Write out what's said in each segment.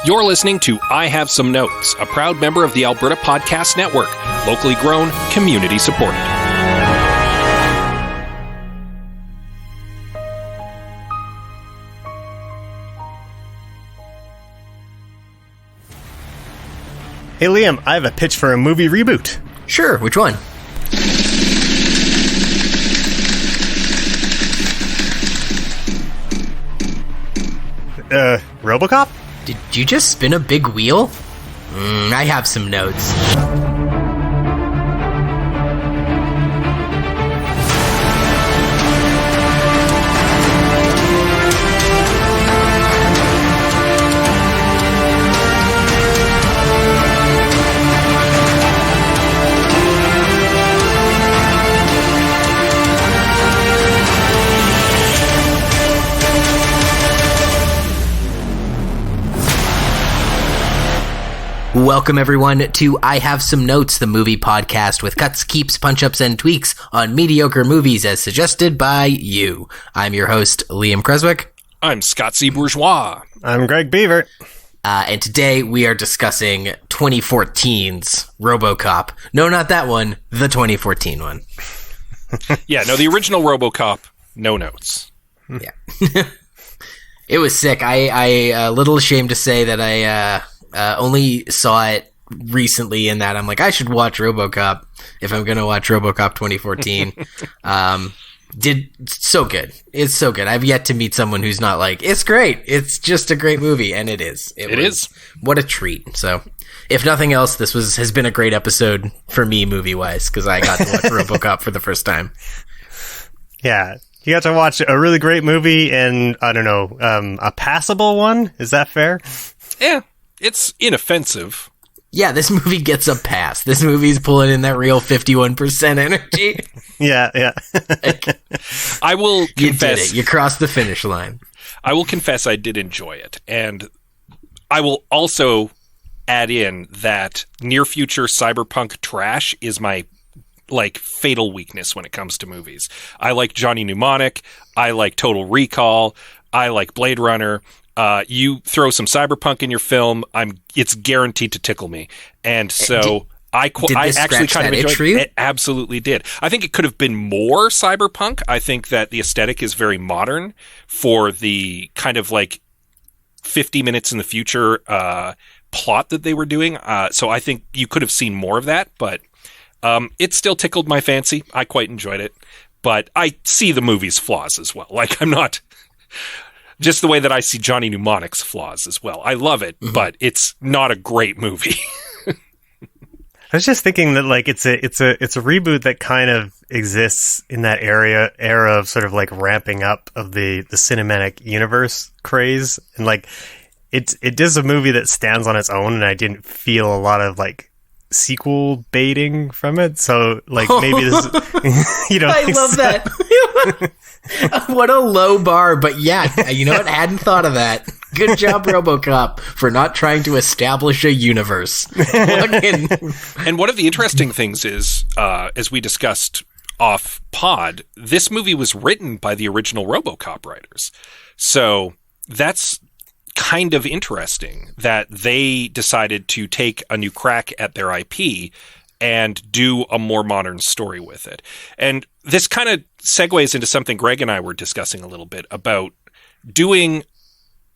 You're listening to I Have Some Notes, a proud member of the Alberta Podcast Network, locally grown, community supported. Hey Liam, I have a pitch for a movie reboot. Sure, which one? Robocop? Did you just spin a big wheel? I have some notes. Welcome, everyone, to I Have Some Notes, the movie podcast with cuts, keeps, punch-ups, and tweaks on mediocre movies as suggested by you. I'm your host, Liam Creswick. I'm Scott C. Bourgeois. I'm Greg Beaver. And today we are discussing 2014's Robocop. No, not that one, the 2014 one. Yeah, no, the original Robocop, no notes. Yeah. It was sick. I a little ashamed to say that I only saw it recently in that I'm like, I should watch Robocop if I'm going to watch Robocop 2014. Did so good. It's so good. I've yet to meet someone who's not like, it's great. It's just a great movie. And it is. It is. What a treat. So if nothing else, this has been a great episode for me movie wise, because I got to watch Robocop for the first time. Yeah. You got to watch a really great movie and, I don't know, a passable one? Is that fair? Yeah. It's inoffensive. Yeah, this movie gets a pass. This movie's pulling in that real 51% energy. Yeah. I will confess. You did it. You crossed the finish line. I will confess I did enjoy it. And I will also add in that near-future cyberpunk trash is my, fatal weakness when it comes to movies. I like Johnny Mnemonic. I like Total Recall. I like Blade Runner. You throw some cyberpunk in your film, it's guaranteed to tickle me. And so I actually kind of enjoyed it. It absolutely did. I think it could have been more cyberpunk. I think that the aesthetic is very modern for the kind of 50 minutes in the future plot that they were doing. So I think you could have seen more of that, but it still tickled my fancy. I quite enjoyed it. But I see the movie's flaws as well. I'm not... Just the way that I see Johnny Mnemonic's flaws as well. I love it, but it's not a great movie. I was just thinking that it's a reboot that kind of exists in that era of sort of ramping up of the cinematic universe craze, and it is a movie that stands on its own, and I didn't feel a lot of sequel baiting from it. So maybe this I love that. What a low bar, but yeah, you know what? Hadn't thought of that. Good job, Robocop, for not trying to establish a universe. And one of the interesting things is, as we discussed off pod, this movie was written by the original Robocop writers. So that's kind of interesting that they decided to take a new crack at their IP and do a more modern story with it. And this kind of segues into something Greg and I were discussing a little bit about doing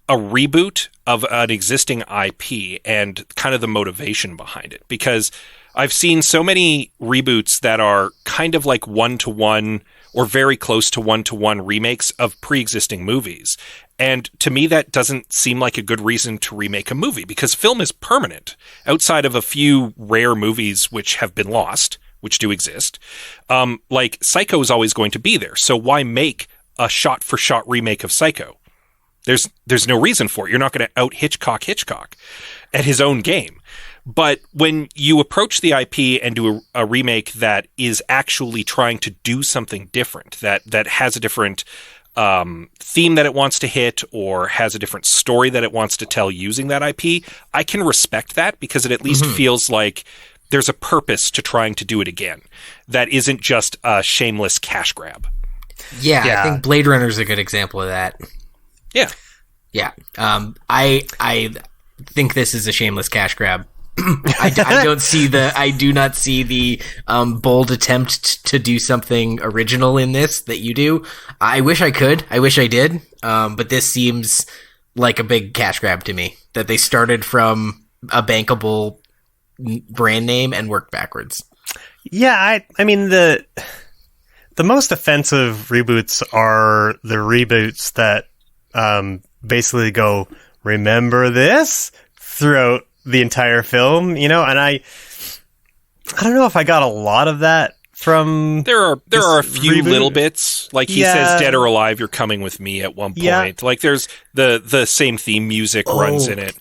a reboot of an existing IP and kind of the motivation behind it. Because I've seen so many reboots that are kind of like one-to-one or very close to one-to-one remakes of pre-existing movies. And to me, that doesn't seem like a good reason to remake a movie, because film is permanent. Outside of a few rare movies which have been lost, which do exist, Psycho is always going to be there. So why make a shot-for-shot remake of Psycho? There's no reason for it. You're not going to out-Hitchcock at his own game. But when you approach the IP and do a remake that is actually trying to do something different, that has a different theme that it wants to hit or has a different story that it wants to tell using that IP, I can respect that, because it at least feels like there's a purpose to trying to do it again. That isn't just a shameless cash grab. Yeah. I think Blade Runner is a good example of that. Yeah. Yeah. think this is a shameless cash grab. I do not see the bold attempt to do something original in this that you do. I wish I could. I wish I did. But this seems like a big cash grab to me, that they started from a bankable brand name and worked backwards. Yeah, I mean, the most offensive reboots are the reboots that basically go, remember this? Throughout the entire film, and I don't know if I got a lot of that from there are a few reboot. Little bits, like he says dead or alive, you're coming with me at one point. Like there's the same theme music runs in it.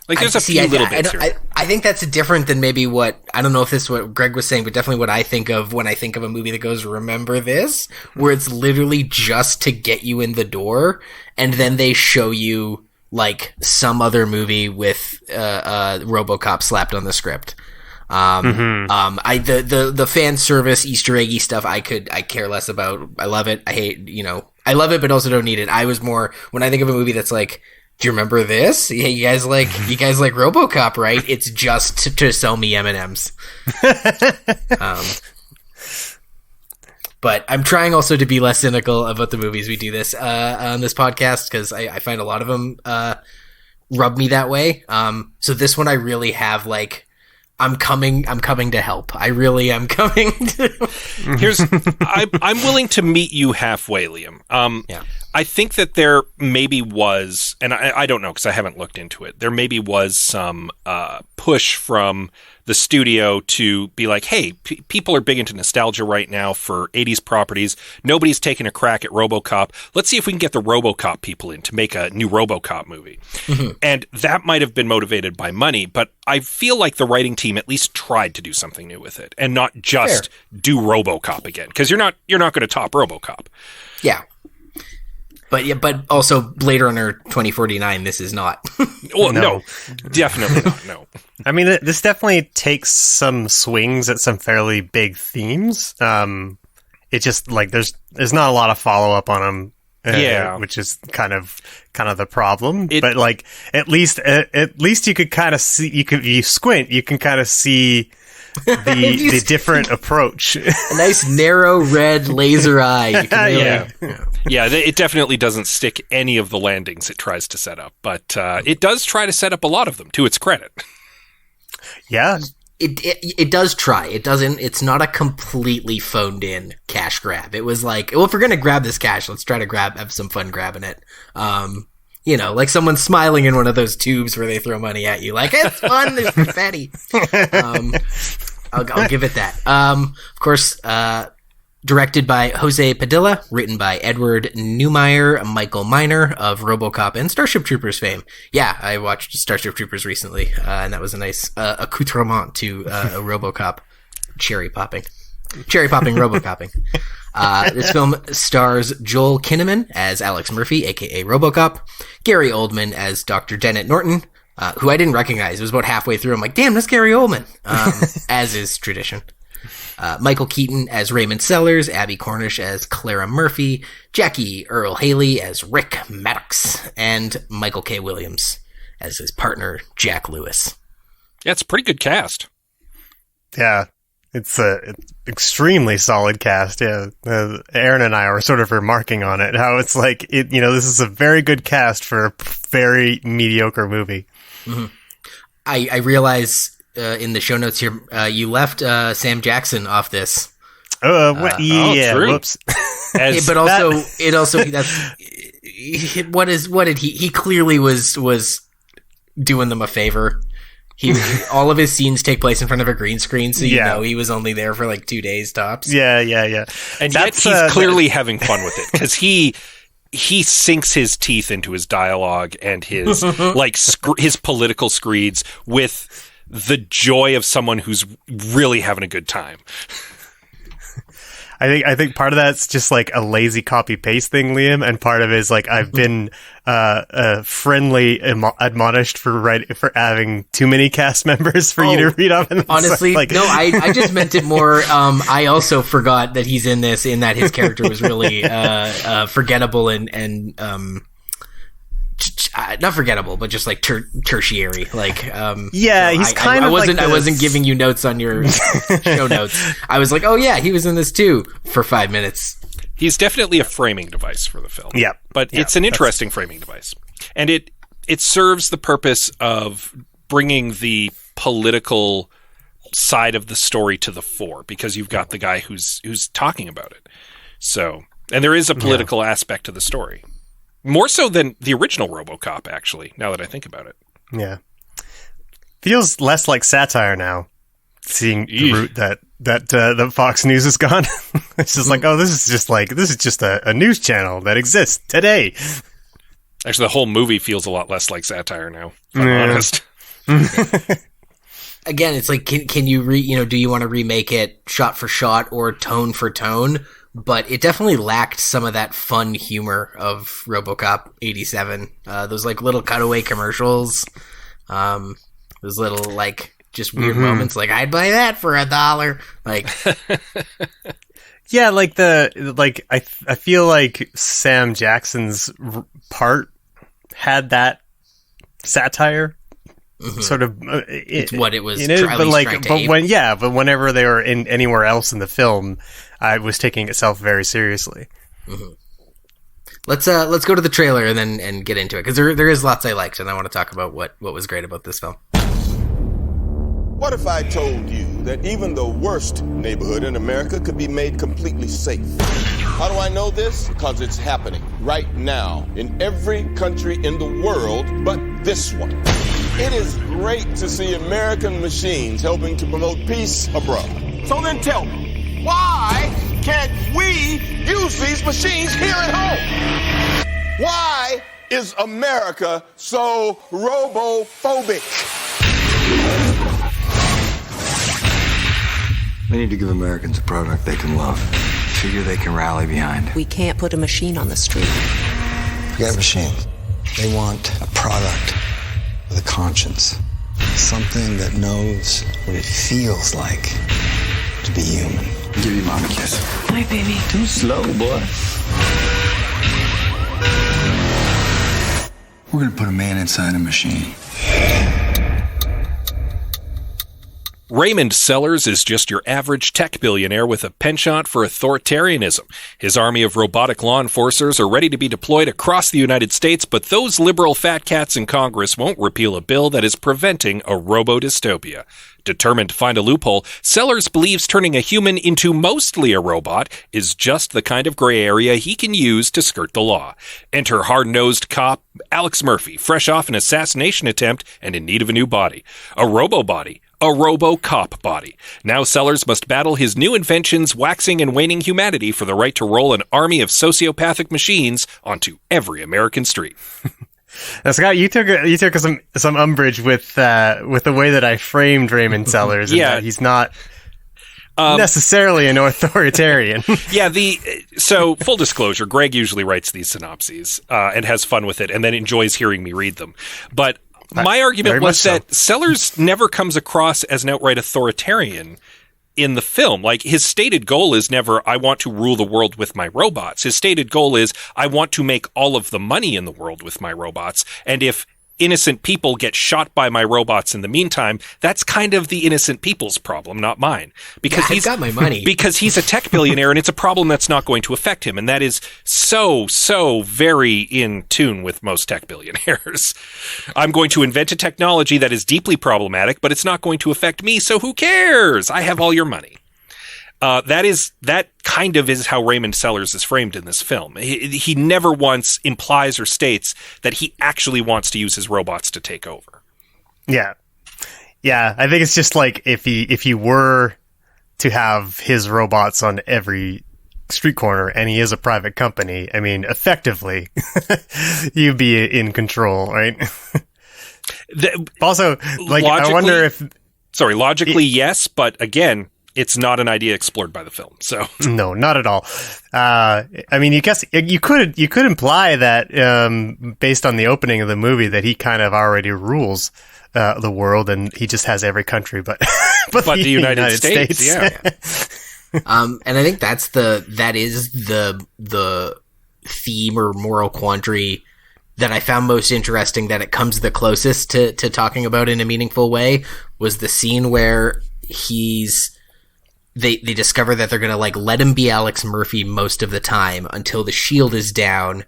Like there's a few little bits here. I think that's different than maybe what, I don't know if this is what Greg was saying, but definitely what I think of when I think of a movie that goes, remember this, where it's literally just to get you in the door, and then they show you like some other movie with Robocop slapped on the script. The fan service Easter eggy stuff I care less about. I love it. I hate, I love it, but also don't need it. I was more, when I think of a movie that's like, do you remember this? Yeah, you guys like Robocop, right? It's just to sell me M&Ms. But I'm trying also to be less cynical about the movies we do this on this podcast, because I find a lot of them rub me that way. So this one I really have like, I'm coming to help. I really am coming to... I'm willing to meet you halfway, Liam. I think that there maybe was, and I don't know because I haven't looked into it, there maybe was some push from the studio to be like, hey, people are big into nostalgia right now for 80s properties. Nobody's taking a crack at Robocop. Let's see if we can get the Robocop people in to make a new Robocop movie. Mm-hmm. And that might have been motivated by money, but I feel like the writing team at least tried to do something new with it and not just do Robocop again, because you're not going to top Robocop. Yeah. But also Blade Runner 2049, this is not. Well, no, definitely not. No. I mean, this definitely takes some swings at some fairly big themes. It just like there's not a lot of follow up on them. Which is kind of the problem. But like at least you could kind of see, you squint, you can kind of see the different approach. A nice narrow red laser eye. You can really, Yeah, it definitely doesn't stick any of the landings it tries to set up, but it does try to set up a lot of them, to its credit. Yeah. It does try. It doesn't. It's not a completely phoned in cash grab. It was like, well, if we're gonna grab this cash, let's try to have some fun grabbing it. Like someone smiling in one of those tubes where they throw money at you. Like, it's fun. There's confetti. I'll give it that. Of course, directed by Jose Padilla, written by Edward Neumeier, Michael Miner of RoboCop and Starship Troopers fame. Yeah, I watched Starship Troopers recently, and that was a nice accoutrement to a RoboCop cherry popping RoboCopping. This film stars Joel Kinnaman as Alex Murphy, aka RoboCop, Gary Oldman as Dr. Dennett Norton, who I didn't recognize. It was about halfway through. I'm like, damn, that's Gary Oldman, as is tradition. Michael Keaton as Raymond Sellers, Abby Cornish as Clara Murphy, Jackie Earle Haley as Rick Maddox, and Michael K. Williams as his partner, Jack Lewis. Yeah, it's a pretty good cast. Yeah, it's an extremely solid cast. Yeah, Aaron and I were sort of remarking on it, how it's like, this is a very good cast for a very mediocre movie. Mm-hmm. I realize... in the show notes here, you left Sam Jackson off this. True. Whoops. But also, what did he clearly was doing them a favor. All of his scenes take place in front of a green screen, so he was only there for like 2 days tops. Yeah. And yet he's clearly having fun with it, because he sinks his teeth into his dialogue and his his political screeds with the joy of someone who's really having a good time. I think part of that's just like a lazy copy paste thing, Liam, and part of it is like I've been friendly admonished for having too many cast members for you to read off. Honestly, no, I just meant it more. I also forgot that he's in this, in that his character was really forgettable and not forgettable, but just like tertiary. Like, he's kind of. I wasn't giving you notes on your show notes. I was like, oh yeah, he was in this too for 5 minutes. He's definitely a framing device for the film. Yeah, but it's an interesting framing device, and it serves the purpose of bringing the political side of the story to the fore, because you've got the guy who's talking about it. So, and there is a political aspect to the story. More so than the original Robocop, actually, now that I think about it. Yeah. Feels less like satire now, seeing the route that the Fox News has gone. It's just like, oh, this is just a news channel that exists today. Actually, the whole movie feels a lot less like satire now, if I'm honest. Again, it's like, can you do you want to remake it shot for shot or tone for tone? But it definitely lacked some of that fun humor of RoboCop 87. Those like little cutaway commercials, those little like just weird moments. Like, I'd buy that for $1. Like, yeah, I feel like Sam Jackson's part had that satire. Sort of, it's what it was. But whenever they were in anywhere else in the film, I was taking itself very seriously. Mm-hmm. Let's go to the trailer and get into it, because there is lots I liked, and I want to talk about what was great about this film. What if I told you that even the worst neighborhood in America could be made completely safe? How do I know this? Because it's happening right now in every country in the world but this one. It is great to see American machines helping to promote peace abroad. So then tell me, why can't we use these machines here at home? Why is America so robophobic? We need to give Americans a product they can love. Figure they can rally behind. We can't put a machine on the street. Forget machines. They want a product with a conscience. Something that knows what it feels like to be human. Give your mom a kiss. Hi, baby. Too slow, boy. We're gonna put a man inside a machine. Raymond Sellers is just your average tech billionaire with a penchant for authoritarianism. His army of robotic law enforcers are ready to be deployed across the United States, but those liberal fat cats in Congress won't repeal a bill that is preventing a robo-dystopia. Determined to find a loophole, Sellers believes turning a human into mostly a robot is just the kind of gray area he can use to skirt the law. Enter hard-nosed cop Alex Murphy, fresh off an assassination attempt and in need of a new body. A robo-body. A Robocop body. Now Sellers must battle his new invention's waxing and waning humanity for the right to roll an army of sociopathic machines onto every American street. Now, Scott, you took some umbrage with the way that I framed Raymond Sellers. And that he's not necessarily an authoritarian. So full disclosure, Greg usually writes these synopses and has fun with it, and then enjoys hearing me read them. But my argument was that Sellers never comes across as an outright authoritarian in the film. Like, his stated goal is never, I want to rule the world with my robots. His stated goal is, I want to make all of the money in the world with my robots. And if innocent people get shot by my robots in the meantime, that's kind of the innocent people's problem, not mine. Because he's got my money. Because he's a tech billionaire, and it's a problem that's not going to affect him. And that is so very in tune with most tech billionaires. I'm going to invent a technology that is deeply problematic, but it's not going to affect me, so who cares? I have all your money. That kind of is how Raymond Sellers is framed in this film. He never once implies or states that he actually wants to use his robots to take over. Yeah. I think it's just like if he were to have his robots on every street corner, and he is a private company, I mean, effectively, you'd be in control, right? Also, like, I wonder if... Sorry, logically, yes, but again, it's not an idea explored by the film. So no, not at all. I mean, you could imply that based on the opening of the movie that he kind of already rules the world, and he just has every country, but the United States. Yeah. And I think that is the theme or moral quandary that I found most interesting, that it comes the closest to talking about in a meaningful way, was the scene where they discover that they're going to like let him be Alex Murphy most of the time until the shield is down,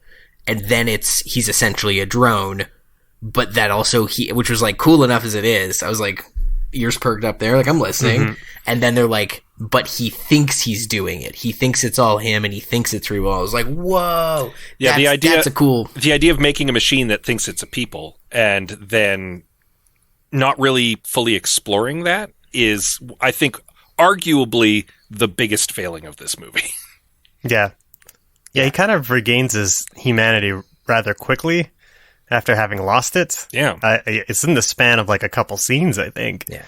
and then he's essentially a drone. But that also which was like cool enough as it is. I was like, ears perked up there, like I'm listening. Mm-hmm. And then they're like, but he thinks he's doing it. He thinks it's all him, and he thinks it's free will. I was like, whoa. Yeah, that's the idea of making a machine that thinks it's a people and then not really fully exploring that is, I think, arguably the biggest failing of this movie. Yeah, he kind of regains his humanity rather quickly after having lost it. Yeah. It's in the span of like a couple scenes, I think. Yeah.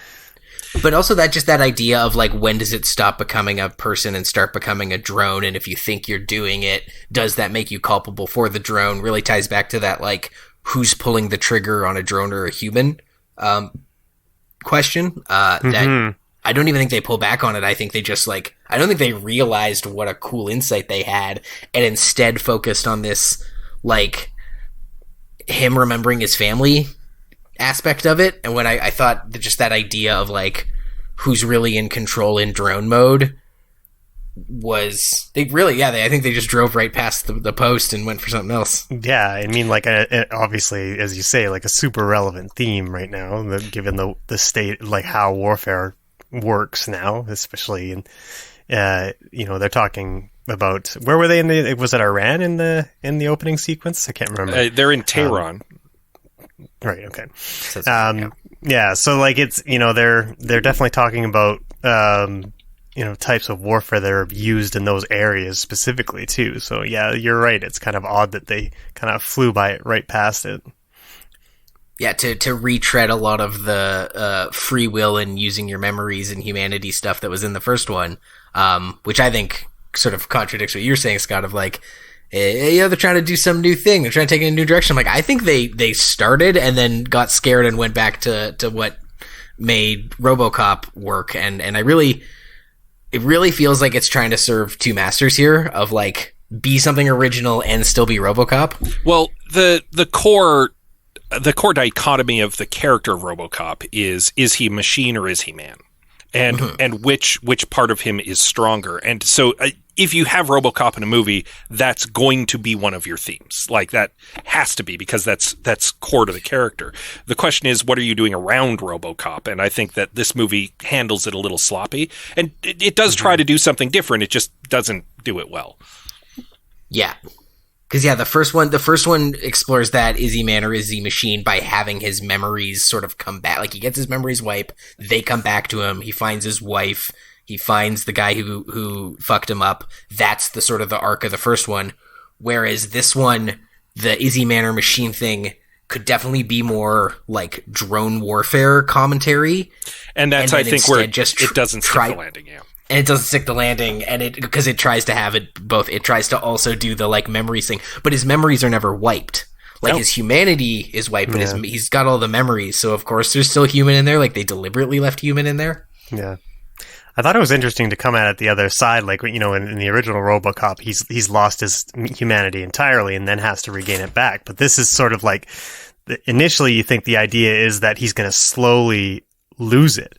But also that idea of like, when does it stop becoming a person and start becoming a drone? And if you think you're doing it, does that make you culpable for the drone? Really ties back to that, like, who's pulling the trigger on a drone or a human question. That I don't even think they pull back on it. I think they just like, I don't think they realized what a cool insight they had, and instead focused on this, like, him remembering his family aspect of it. And when I thought that just that idea of like, who's really in control in drone mode was, I think they just drove right past the post and went for something else. Yeah, I mean, like, obviously, as you say, like a super relevant theme right now, given the state, like how warfare works now, especially in, they're talking about, where were they was it Iran in the opening sequence? I can't remember. They're in Tehran. Right. Okay. Yeah. So like, it's, they're definitely talking about, types of warfare that are used in those areas specifically too. So yeah, you're right. It's kind of odd that they kind of flew by it right past it. Yeah, to retread a lot of the free will and using your memories and humanity stuff that was in the first one, which I think sort of contradicts what you're saying, Scott, of like, they're trying to do some new thing. They're trying to take it in a new direction. I'm like, I think they started and then got scared and went back to what made Robocop work. And it really feels like it's trying to serve two masters here of like, be something original and still be Robocop. Well, the core dichotomy of the character of Robocop is he machine or is he man? And which part of him is stronger? And so if you have Robocop in a movie, that's going to be one of your themes. Like, that has to be, because that's core to the character. The question is, what are you doing around Robocop? And I think that this movie handles it a little sloppy. And it does try to do something different. It just doesn't do it well. Yeah. Because, yeah, the first one explores that, is he man or is he machine, by having his memories sort of come back. Like, he gets his memories wiped, they come back to him, he finds his wife, he finds the guy who fucked him up. That's the sort of the arc of the first one. Whereas this one, the is he man or machine thing could definitely be more like drone warfare commentary. And that's, I think, where it doesn't stick the landing, yeah. And it doesn't stick the landing, and because it tries to have it both. It tries to also do the like memories thing, but his memories are never wiped. Like, his humanity is wiped, but he's got all the memories. So of course there's still human in there. Like, they deliberately left human in there. Yeah, I thought it was interesting to come at it the other side. Like, in the original Robocop, he's lost his humanity entirely and then has to regain it back. But this is sort of like, initially you think the idea is that he's going to slowly lose it,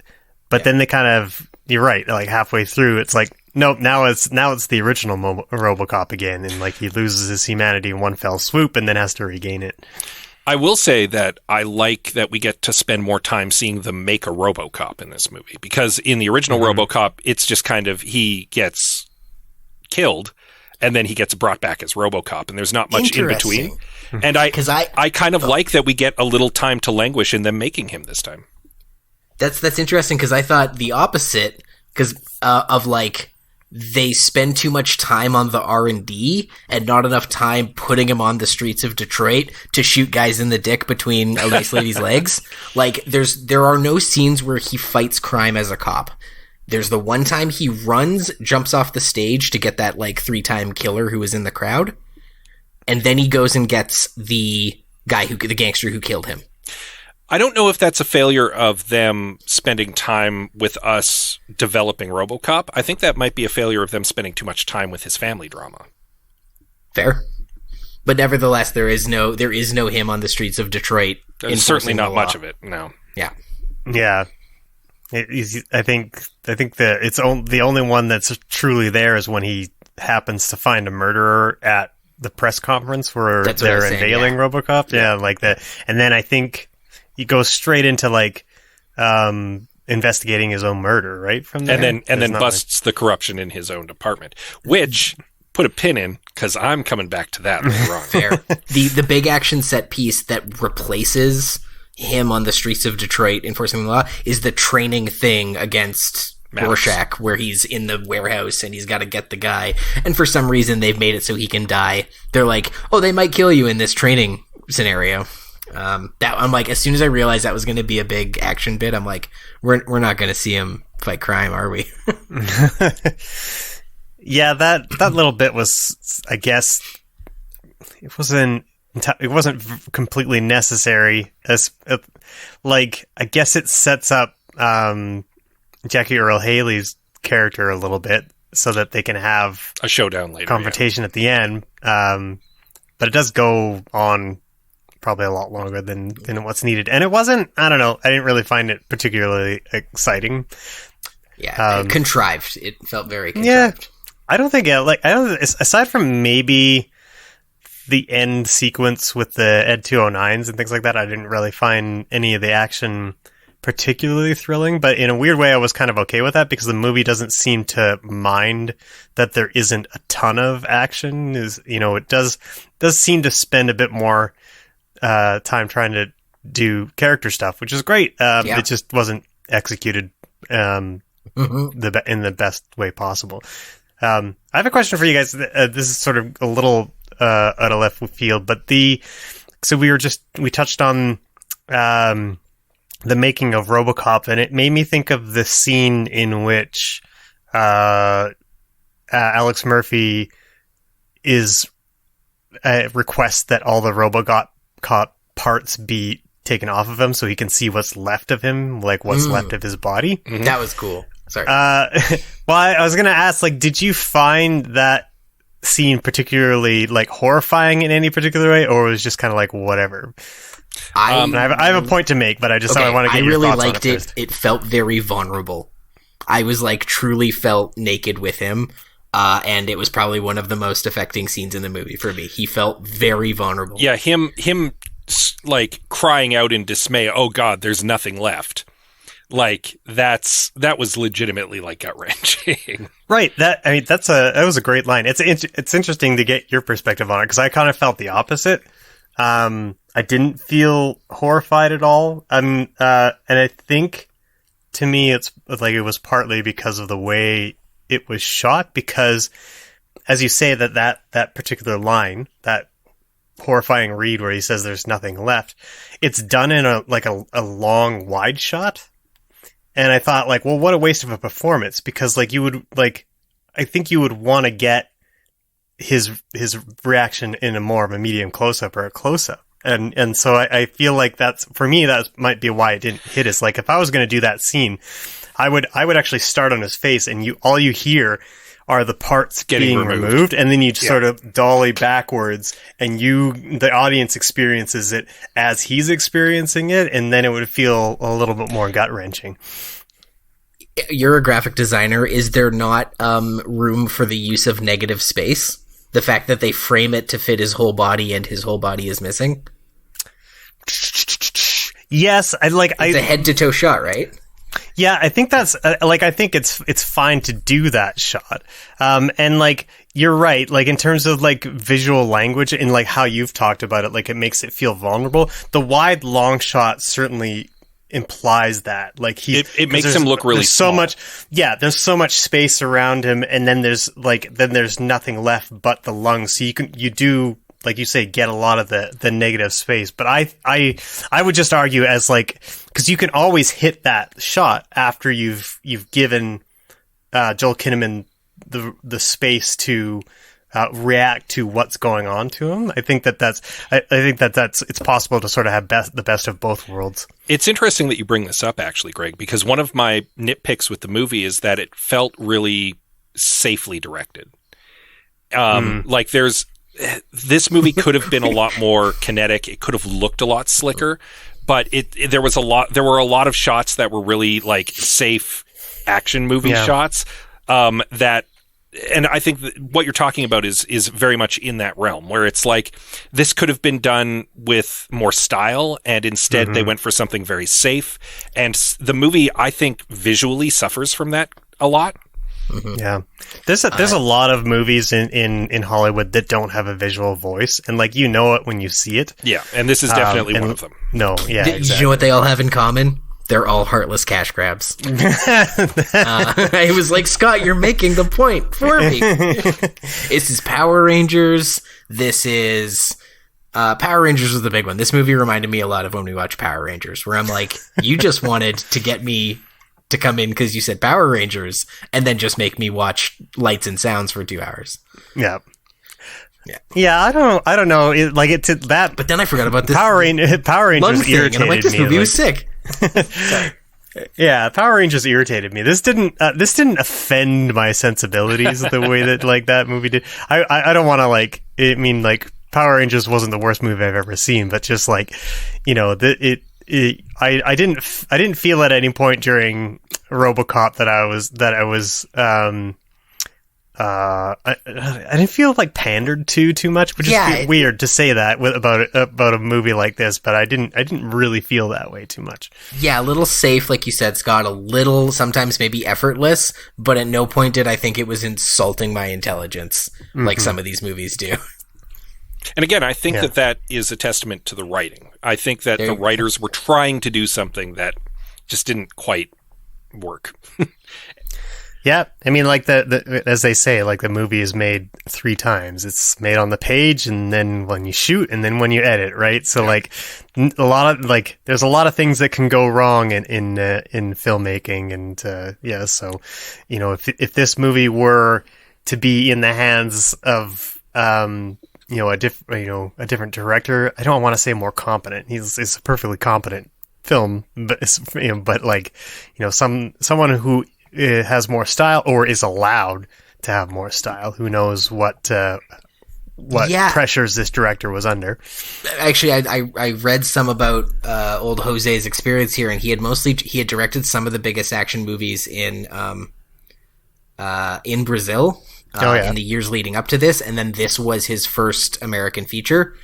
but then they kind of. You're right. Like, halfway through, it's like, nope. Now it's the original Robocop again, and like, he loses his humanity in one fell swoop, and then has to regain it. I will say that I like that we get to spend more time seeing them make a Robocop in this movie, because in the original Robocop, it's just kind of, he gets killed, and then he gets brought back as Robocop, and there's not much in between. And I kind of like that we get a little time to languish in them making him this time. That's interesting, because I thought the opposite, because of like, they spend too much time on the R&D and not enough time putting him on the streets of Detroit to shoot guys in the dick between a nice lady's legs. Like, there are no scenes where he fights crime as a cop. There's the one time he runs, jumps off the stage to get that like 3-time killer who was in the crowd, and then he goes and gets the gangster who killed him. I don't know if that's a failure of them spending time with us developing Robocop. I think that might be a failure of them spending too much time with his family drama. Fair. But nevertheless, there is no him on the streets of Detroit. There's certainly not much of it. No. Yeah. Yeah. I think that the only one that's truly there is when he happens to find a murderer at the press conference where they're unveiling Robocop. Yeah, like that. And then I think he goes straight into like investigating his own murder, right? From there, and then busts the corruption in his own department, which put a pin in because I'm coming back to that later on. Fair. The big action set piece that replaces him on the streets of Detroit enforcing the law is the training thing against Rorschach, where he's in the warehouse and he's got to get the guy. And for some reason, they've made it so he can die. They're like, oh, they might kill you in this training scenario. I'm like, as soon as I realized that was going to be a big action bit, I'm like, we're not going to see him fight crime, are we? Yeah, that little bit was, I guess, it wasn't completely necessary. As like, I guess it sets up Jackie Earle Haley's character a little bit so that they can have a showdown later, confrontation at the end. But it does go on probably a lot longer than what's needed, and it wasn't. I don't know. I didn't really find it particularly exciting. Yeah, contrived. It felt very contrived. Yeah, I don't think. Aside from maybe the end sequence with the Ed 209s and things like that, I didn't really find any of the action particularly thrilling. But in a weird way, I was kind of okay with that because the movie doesn't seem to mind that there isn't a ton of action. It does seem to spend a bit more time trying to do character stuff, which is great. It just wasn't executed in the best way possible. I have a question for you guys. This is sort of a little out of left field, but we touched on the making of Robocop, and it made me think of the scene in which Alex Murphy requests that all the Robocop parts be taken off of him so he can see what's left of him, like what's left of his body. Mm-hmm. That was cool. Sorry. Well, I was going to ask, like, did you find that scene particularly, like, horrifying in any particular way, or was it just kind of like, whatever? I have a point to make, but I want to get your thoughts on it first. I really liked it. It felt very vulnerable. I was, like, truly felt naked with him, and it was probably one of the most affecting scenes in the movie for me. He felt very vulnerable. Yeah, him like, crying out in dismay, oh God, there's nothing left. Like, that was legitimately, like, gut-wrenching. Right. That was a great line. It's interesting to get your perspective on it, because I kind of felt the opposite. I didn't feel horrified at all. And I think, to me, it was partly because of the way it was shot, because, as you say, that particular line, that horrifying read where he says there's nothing left, it's done in a long wide shot. And I thought, like, well, what a waste of a performance, because, like, I think you would want to get his reaction in a more of a medium close-up or a close-up. And so I feel like for me, that might be why it didn't hit us. Like, if I was going to do that scene, I would actually start on his face, and all you hear are the parts being removed, and then you sort of dolly backwards, and the audience experiences it as he's experiencing it, and then it would feel a little bit more gut-wrenching. You're a graphic designer. Is there not room for the use of negative space? The fact that they frame it to fit his whole body and his whole body is missing? Yes, it's a head-to-toe shot, right? Yeah, I think that's I think it's fine to do that shot. And like, you're right, like, in terms of like visual language and like how you've talked about it, like, it makes it feel vulnerable. The wide long shot certainly implies that, like, it makes him look really small. There's so much space around him, and then there's nothing left but the lungs. So you do, like you say, get a lot of the negative space. But I would just argue as, like, because you can always hit that shot after you've given Joel Kinnaman the space to react to what's going on to him. I think that's it's possible to sort of have the best of both worlds. It's interesting that you bring this up, actually, Greg, because one of my nitpicks with the movie is that it felt really safely directed. Like, there's this movie could have been a lot more kinetic. It could have looked a lot slicker, but there were a lot of shots that were really like safe action movie shots that. And I think that what you're talking about is very much in that realm where it's like this could have been done with more style, and instead they went for something very safe. And the movie, I think, visually suffers from that a lot. Yeah, there's a lot of movies in Hollywood that don't have a visual voice, and like it when you see it. Yeah, and this is definitely one of them. No, yeah, exactly. You know what they all have in common? They're all heartless cash grabs. I was like, Scott, you're making the point for me. This is Power Rangers. This is Power Rangers was the big one. This movie reminded me a lot of when we watched Power Rangers, where I'm like, you just wanted to get me to come in because you said Power Rangers, and then just make me watch lights and sounds for 2 hours. Yeah. Yeah, I don't know. But then I forgot about this Power Rangers irritated and I'm like, this me. movie was sick. Sorry. Yeah, Power Rangers irritated me. This didn't offend my sensibilities the way that like that movie did. I don't want to Power Rangers wasn't the worst movie I've ever seen, but just like, I didn't feel at any point during RoboCop that I didn't feel like pandered too much, which is weird to say that about a movie like this, but I didn't really feel that way too much. Yeah, a little safe, like you said, Scott, a little sometimes maybe effortless, but at no point did I think it was insulting my intelligence like some of these movies do. And again, I think that is a testament to the writing. I think that the writers were trying to do something that just didn't quite work. Yeah, I mean, like as they say, like the movie is made 3 times. It's made on the page, and then when you shoot, and then when you edit, right? So like there's a lot of things that can go wrong in filmmaking, and so if this movie were to be in the hands of a different director, I don't want to say more competent. He's a perfectly competent film, but someone who has more style or is allowed to have more style. Who knows what pressures this director was under. Actually, I read some about old Jose's experience here, and he had directed some of the biggest action movies in Brazil in the years leading up to this, and then this was his first American feature.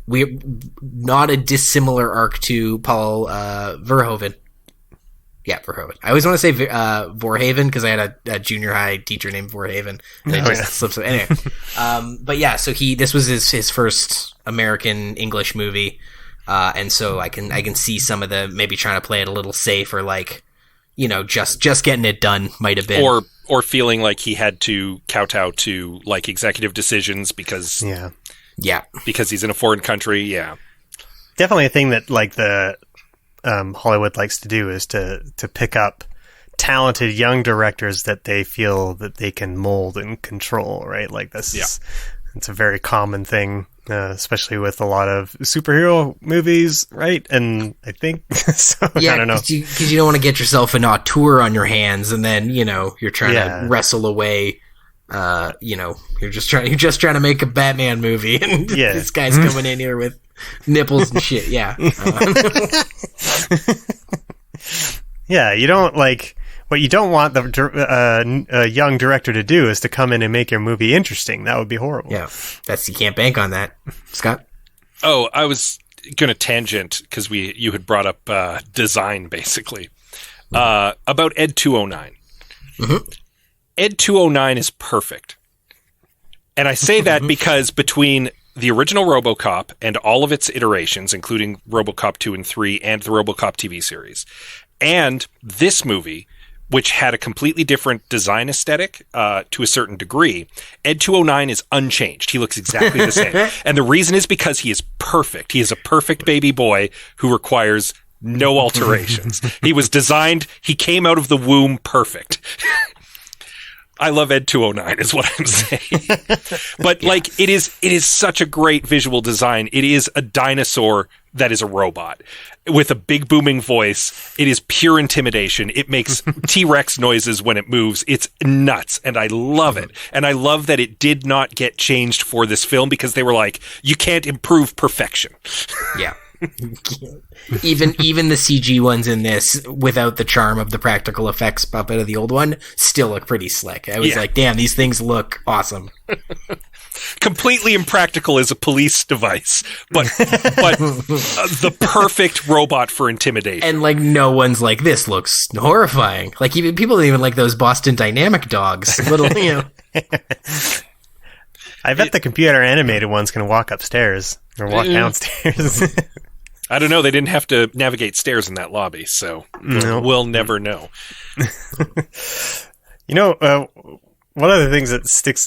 We not a dissimilar arc to Paul Verhoeven. Yeah, Verhoeven. I always want to say Vorhaven because I had a junior high teacher named Vorhaven. And it just slips away. Anyway, but yeah, so this was his first American English movie, and so I can see some of the maybe trying to play it a little safe or like, just getting it done might have been or feeling like he had to kowtow to like executive decisions because because he's in a foreign country. Yeah, definitely a thing that like the Hollywood likes to do is to pick up talented young directors that they feel that they can mold and control, right? Like it's a very common thing, especially with a lot of superhero movies, right? And I think so. I don't know, because you don't want to get yourself an auteur on your hands, and then you're trying to wrestle away. You're just trying to make a Batman movie, and this guy's coming in here with nipples and shit. You don't like what you don't want a young director to do is to come in and make your movie interesting. That would be horrible. Yeah, you can't bank on that, Scott. Oh, I was going to tangent because you had brought up design basically about Ed 209. Mm-hmm. Ed 209 is perfect. And I say that because between the original RoboCop and all of its iterations, including RoboCop 2 and 3 and the RoboCop TV series, and this movie, which had a completely different design aesthetic to a certain degree, Ed 209 is unchanged. He looks exactly the same. And the reason is because he is perfect. He is a perfect baby boy who requires no alterations. He was designed, he came out of the womb perfect. I love Ed 209 is what I'm saying. But it is such a great visual design. It is a dinosaur that is a robot. with a big booming voice. It is pure intimidation. It makes T-Rex noises when it moves. It's nuts, and I love it. And I love that it did not get changed for this film because they were like, you can't improve perfection. Yeah. even the CG ones in this, without the charm of the practical effects puppet of the old one, still look pretty slick. I was like, damn, these things look awesome. Completely impractical as a police device, but the perfect robot for intimidation. And like, no one's like, this looks horrifying. Like, even people don't even like those Boston Dynamic dogs. Little, I bet the computer animated ones can walk upstairs or walk downstairs. I don't know. They didn't have to navigate stairs in that lobby, so we'll never know. One of the things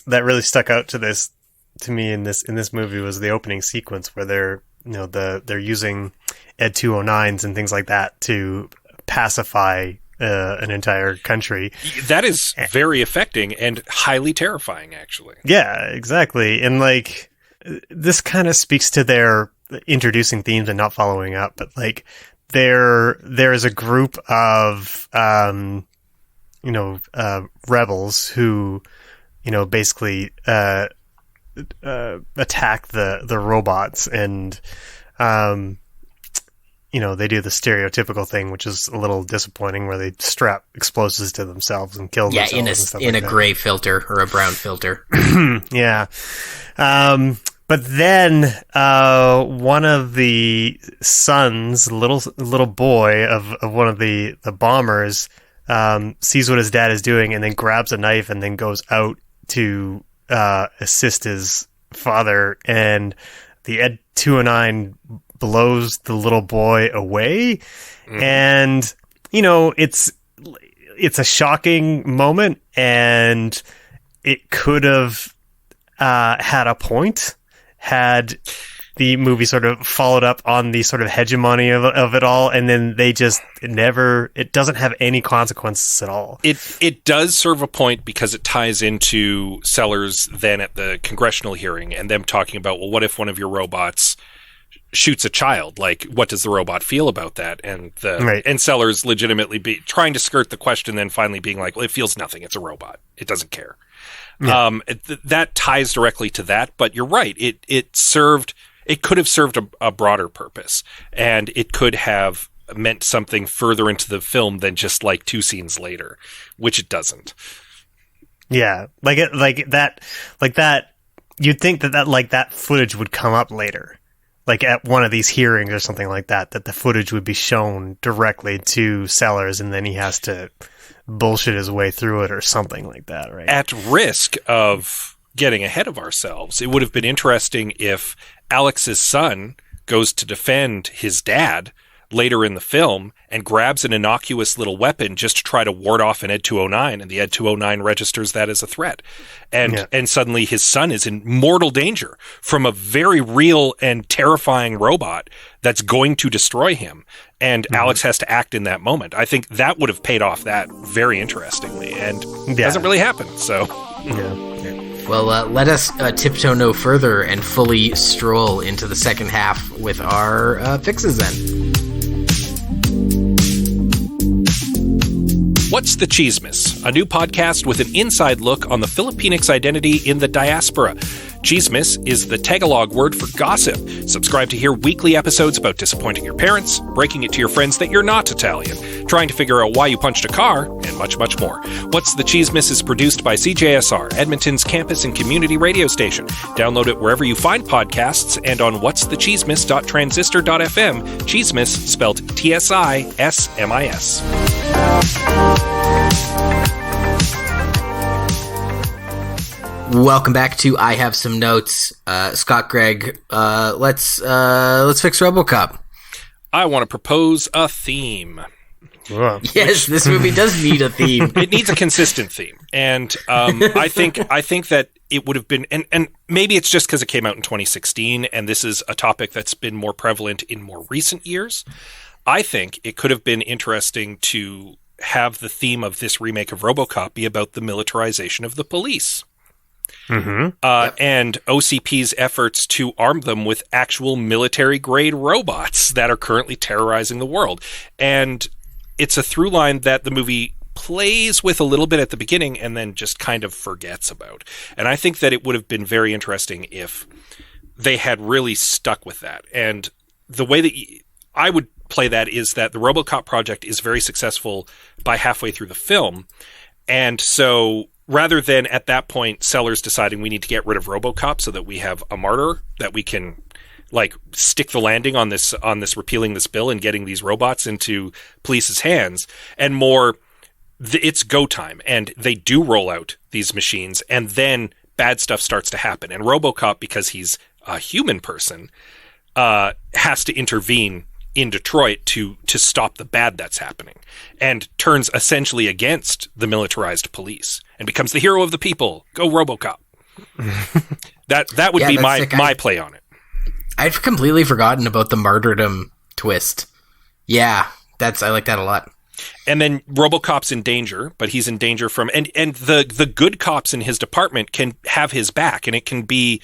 that really stuck out to me in this movie was the opening sequence where they're using Ed 209s and things like that to pacify an entire country. That is very affecting and highly terrifying, actually. Yeah, exactly. And like, this kind of speaks to their introducing themes and not following up, but like, there is a group of rebels who basically attack the robots, and they do the stereotypical thing, which is a little disappointing, where they strap explosives to themselves and kill themselves. In a gray filter or a brown filter. Yeah. But then one of the sons, little boy of one of the bombers, sees what his dad is doing and then grabs a knife and then goes out to assist his father, and the Ed 209 blows the little boy away. Mm-hmm. And it's a shocking moment, and it could have had a point had the movie sort of followed up on the sort of hegemony of it all, and then they just it doesn't have any consequences at all. It does serve a point because it ties into Sellers then at the congressional hearing and them talking about, well, what if one of your robots shoots a child? Like, what does the robot feel about that? And and Sellers legitimately trying to skirt the question, then finally being like, well, it feels nothing. It's a robot. It doesn't care. Yeah. That ties directly to that, but you're right. It could have served a broader purpose, and it could have meant something further into the film than just like 2 scenes later, which it doesn't. Yeah, like that. You'd think that footage would come up later, like at one of these hearings or something like that. That the footage would be shown directly to Sellers, and then he has to bullshit his way through it or something like that, right? At risk of getting ahead of ourselves, it would have been interesting if Alex's son goes to defend his dad later in the film and grabs an innocuous little weapon just to try to ward off an Ed 209, and the Ed 209 registers that as a threat. And suddenly his son is in mortal danger from a very real and terrifying robot that's going to destroy him. And Alex has to act in that moment. I think that would have paid off that very interestingly, and it hasn't really happened. So, Well, let us tiptoe no further and fully stroll into the second half with our fixes then. What's the Cheesemas? A new podcast with an inside look on the Filipinx identity in the diaspora. Cheesemas is the Tagalog word for gossip. Subscribe to hear weekly episodes about disappointing your parents, breaking it to your friends that you're not Italian, trying to figure out why you punched a car, and much, much more. What's the Cheesemas is produced by CJSR, Edmonton's campus and community radio station. Download it wherever you find podcasts and on what'sthecheesemas.transistor.fm. Cheesemas spelled TSISMIS. Welcome back to I Have Some Notes. Scott, Greg, let's fix RoboCop. I want to propose a theme. Yes, this movie does need a theme. It needs a consistent theme. And I think that it would have been, and maybe it's just because it came out in 2016, and this is a topic that's been more prevalent in more recent years. I think it could have been interesting to have the theme of this remake of RoboCop be about the militarization of the police. and OCP's efforts to arm them with actual military-grade robots that are currently terrorizing the world. And it's a through line that the movie plays with a little bit at the beginning and then just kind of forgets about. And I think that it would have been very interesting if they had really stuck with that. And the way that I would play that is that the RoboCop project is very successful by halfway through the film. And so rather than at that point sellers deciding we need to get rid of RoboCop so that we have a martyr that we can like stick the landing on this repealing this bill and getting these robots into police's hands, and more it's go time and they do roll out these machines and then bad stuff starts to happen. And RoboCop, because he's a human person, has to intervene in Detroit to stop the bad that's happening, and turns essentially against the militarized police and becomes the hero of the people. Go RoboCop. That would be my play on it. I've completely forgotten about the martyrdom twist. Yeah, I like that a lot. And then RoboCop's in danger, but he's in danger from and the good cops in his department can have his back, and it can be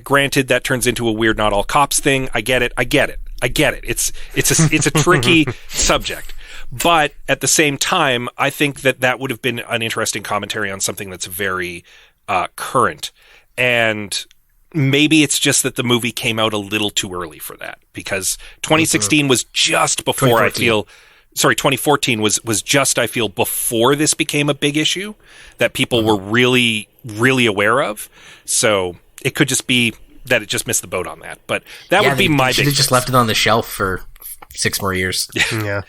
granted that turns into a weird not all cops thing. I get it. It's a tricky subject. But at the same time, I think that would have been an interesting commentary on something that's very current. And maybe it's just that the movie came out a little too early for that, because 2016 was just before 2014 was just, I feel, before this became a big issue that people were really, really aware of. So it could just be that it just missed the boat on that. But that would be my big. Should have just left it on the shelf for 6 more years. Yeah.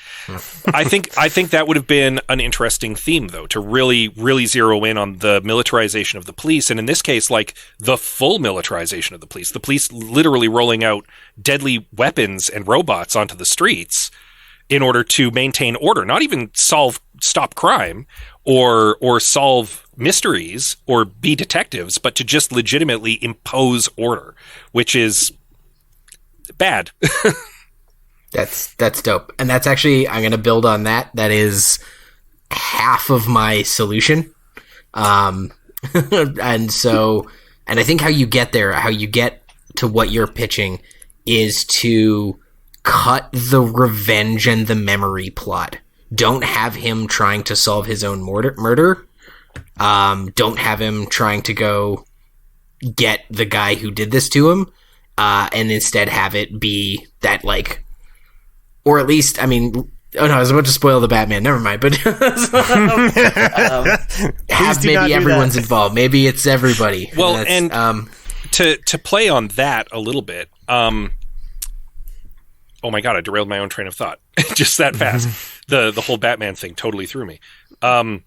I think that would have been an interesting theme, though, to really, really zero in on the militarization of the police. And in this case, like the full militarization of the police literally rolling out deadly weapons and robots onto the streets in order to maintain order, not even stop crime or solve mysteries or be detectives, but to just legitimately impose order, which is bad. That's dope. And that's actually, I'm going to build on that. That is half of my solution. And I think how you get there, how you get to what you're pitching, is to cut the revenge and the memory plot. Don't have him trying to solve his own murder. Don't have him trying to go get the guy who did this to him. And instead have it be that, like, or at least, I mean, oh no, I was about to spoil the Batman. Never mind. But have maybe everyone's involved. Maybe it's everybody. Well, and to play on that a little bit. Oh my God, I derailed my own train of thought just that fast. The whole Batman thing totally threw me. To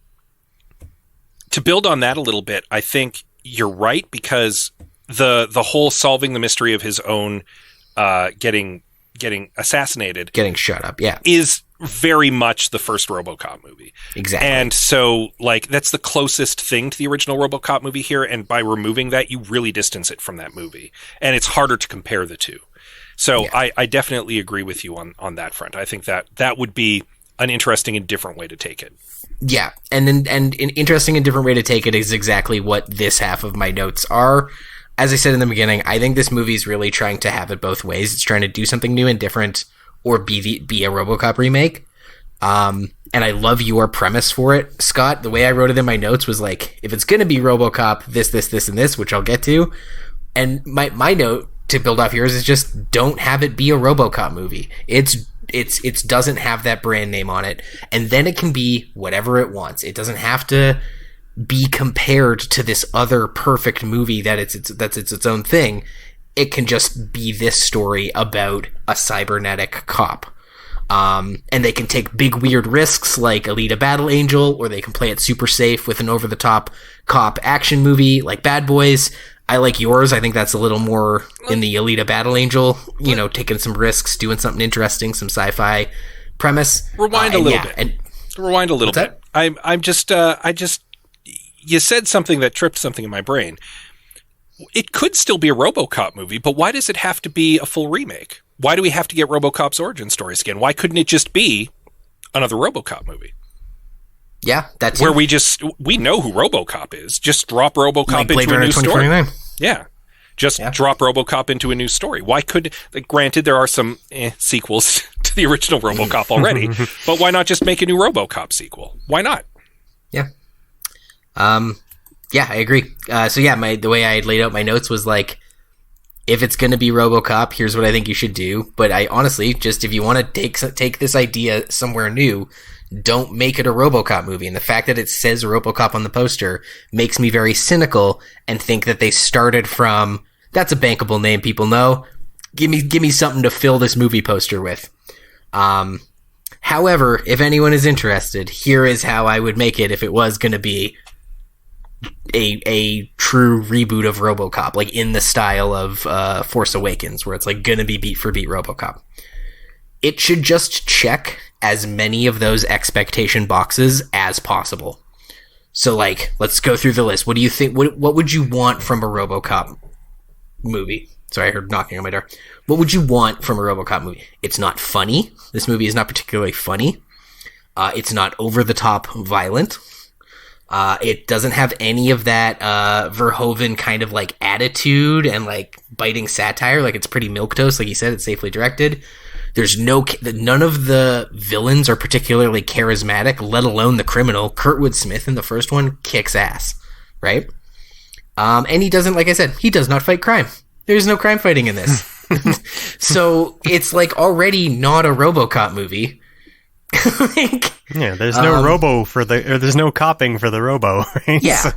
build on that a little bit, I think you're right, because the whole solving the mystery of his own getting assassinated, getting shut up, yeah, is very much the first RoboCop movie. Exactly. And so, like, that's the closest thing to the original RoboCop movie here, and by removing that, you really distance it from that movie. And it's harder to compare the two. So yeah. I definitely agree with you on that front. I think that would be an interesting and different way to take it. Yeah, and an interesting and different way to take it is exactly what this half of my notes are. As I said in the beginning, I think this movie is really trying to have it both ways. It's trying to do something new and different, or be a RoboCop remake. And I love your premise for it, Scott. The way I wrote it in my notes was like, if it's going to be RoboCop, this, and this, which I'll get to. And my note to build off yours is just don't have it be a RoboCop movie. It doesn't have that brand name on it, and then it can be whatever it wants. It doesn't have to be compared to this other perfect movie that's its own thing. It can just be this story about a cybernetic cop. And they can take big weird risks like Alita Battle Angel, or they can play it super safe with an over-the-top cop action movie like Bad Boys. I like yours. I think that's a little more in the Alita Battle Angel, taking some risks, doing something interesting, some sci-fi premise. Rewind a little bit. Rewind a little bit. I'm just you said something that tripped something in my brain. It could still be a RoboCop movie, but why does it have to be a full remake? Why do we have to get RoboCop's origin stories again? Why couldn't it just be another RoboCop movie? Yeah, that's where we know who RoboCop is. Just drop RoboCop like Blade into a Runner new story. 2049. Yeah. Just drop RoboCop into a new story. Why could... granted, there are some sequels to the original RoboCop already, but why not just make a new RoboCop sequel? Why not? Yeah. Yeah, I agree. So yeah, the way I had laid out my notes was like, if it's going to be RoboCop, here's what I think you should do. But I honestly, just if you want to take this idea somewhere new, don't make it a RoboCop movie. And the fact that it says RoboCop on the poster makes me very cynical and think that they started from, that's a bankable name people know. Give me something to fill this movie poster with. However, if anyone is interested, here is how I would make it if it was going to be a true reboot of RoboCop, like in the style of Force Awakens, where it's like going to be beat for beat RoboCop. It should just check as many of those expectation boxes as possible. So, like, let's go through the list. What do you think? What would you want from a RoboCop movie? Sorry, I heard knocking on my door. What would you want from a RoboCop movie? It's not funny. This movie is not particularly funny. It's not over-the-top violent. It doesn't have any of that Verhoeven kind of, like, attitude and, like, biting satire. Like, it's pretty milquetoast. Like you said, it's safely directed. There's none of the villains are particularly charismatic, let alone the criminal. Kurtwood Smith in the first one kicks ass, right? And he doesn't, like I said, he does not fight crime. There's no crime fighting in this. So it's like already not a RoboCop movie. Yeah, there's no there's no copping for the robo, right? Yeah.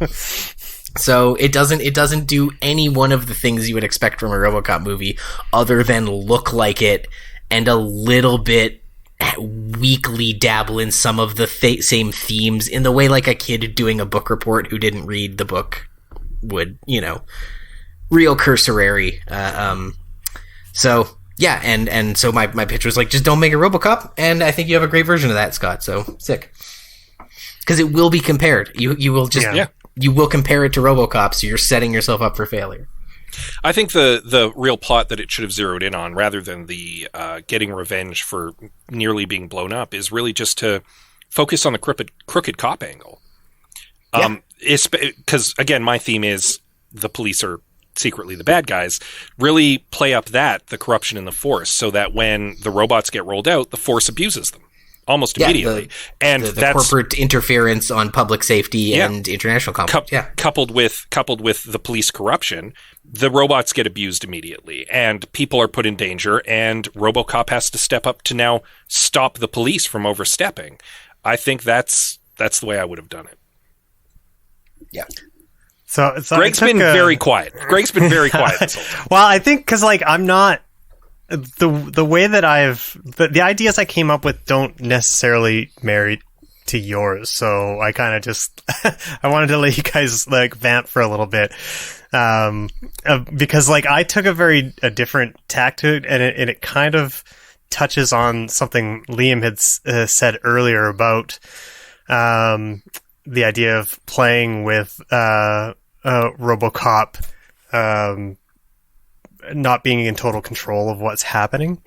So it doesn't do any one of the things you would expect from a RoboCop movie other than look like it and a little bit weakly dabble in some of the same themes in the way like a kid doing a book report who didn't read the book would, real cursory. So yeah, and so my pitch was like, just don't make a RoboCop, and I think you have a great version of that, Scott. So sick, because it will be compared. You will just you will compare it to RoboCop, so you're setting yourself up for failure. I think the real plot that it should have zeroed in on, rather than the getting revenge for nearly being blown up, is really just to focus on the crooked cop angle. Because again, my theme is the police are secretly the bad guys. Really play up the corruption in the force, so that when the robots get rolled out, the force abuses them almost immediately. And the corporate interference on public safety and international conflict. Coupled with the police corruption, the robots get abused immediately, and people are put in danger, and RoboCop has to step up to now stop the police from overstepping. I think that's the way I would have done it. Yeah. So Greg's been very quiet. Greg's been very quiet this whole time. Well, I think because I'm not the way that the ideas I came up with don't necessarily marry to yours. So I kind of just I wanted to let you guys vamp for a little bit, because I took a different tack to it, and it kind of touches on something Liam had said earlier about the idea of playing with RoboCop not being in total control of what's happening.